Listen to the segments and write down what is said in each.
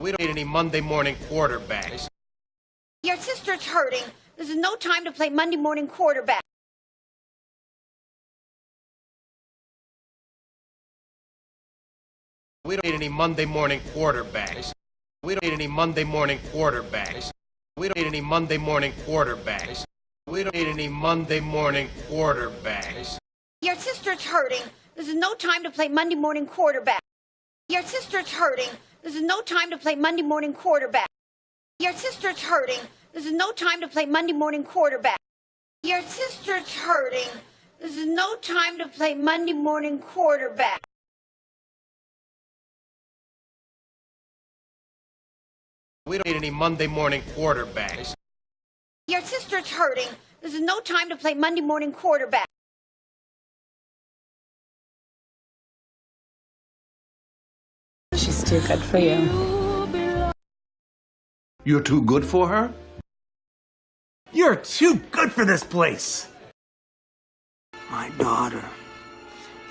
We don't need any Monday morning quarterbacks. Your sister's hurting. This is no time to play Monday morning quarterback. We don't need any Monday morning quarterbacks. We don't need any Monday morning quarterbacks. We don't need any Monday morning quarterbacks. We don't need any Monday morning quarterbacks. Your sister's hurting. This is no time to play Monday morning quarterback. Your sister's hurting. This is no time to play Monday morning quarterback. Your sister's hurting. This is no time to play Monday morning quarterback. Your sister's hurting. This is no time to play Monday morning quarterback. We don't need any Monday morning quarterbacks. Your sister's hurting. This is no time to play Monday morning quarterback. She's too good for you. You're too good for her? You're too good for this place. My daughter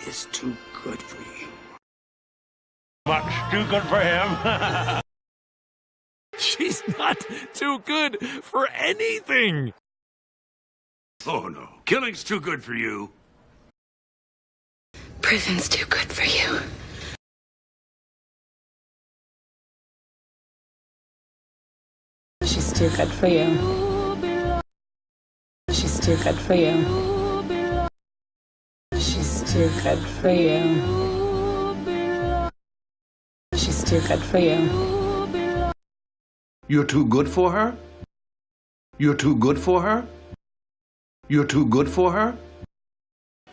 is too good for you. Much too good for him. She's not too good for anything. Oh no, killing's too good for you. Prison's too good for you. She's too good for you. She's too good for you. She's too good for you. She's too good for you. You're too good for her? You're too good for her? You're too good for her?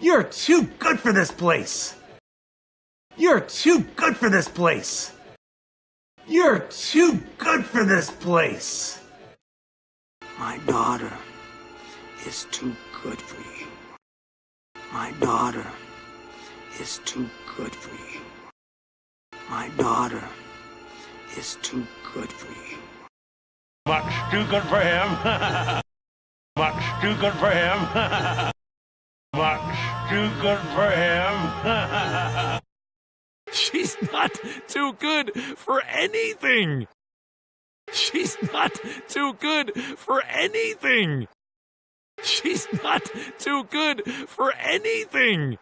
You're too good for this place. You're too good for this place. You're too good for this place. My daughter is too good for you. My daughter is too good for you. My daughter is too good for you. Much too good for him. Much too good for him. Much too good for him. She's not too good for anything. She's not too good for anything. She's not too good for anything.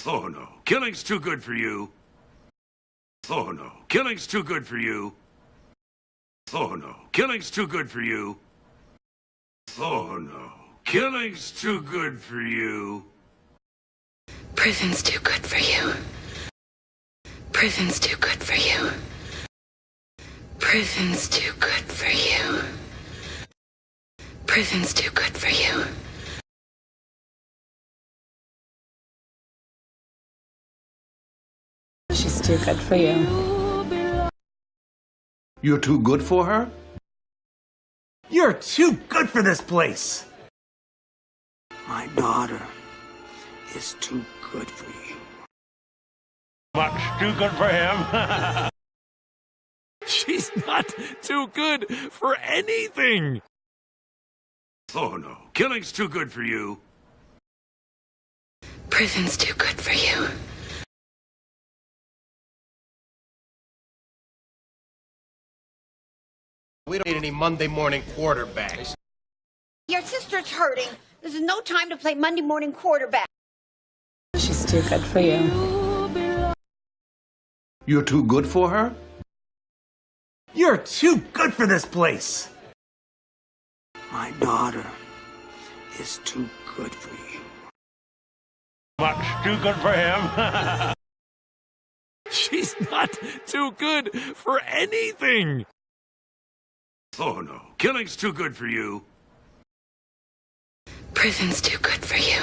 Oh no, killing's too good for you. Oh no, killing's too good for you. Oh no, killing's too good for you. Oh no, killing's too good for you. Prison's too good for you. Prison's too good for you. Prison's too good for you. Prison's too good for you. She's too good for you. You're too good for her? You're too good for this place. My daughter is too good for you. Much too good for him. She's not too good for anything. Oh no, killing's too good for you. Prison's too good for you. We don't need any Monday morning quarterbacks. Your sister's hurting. This is no time to play Monday morning quarterback. She's too good for you. You're too good for her? You're too good for this place. My daughter is too good for you. Much too good for him. She's not too good for anything. Oh no, killing's too good for you. Prison's too good for you.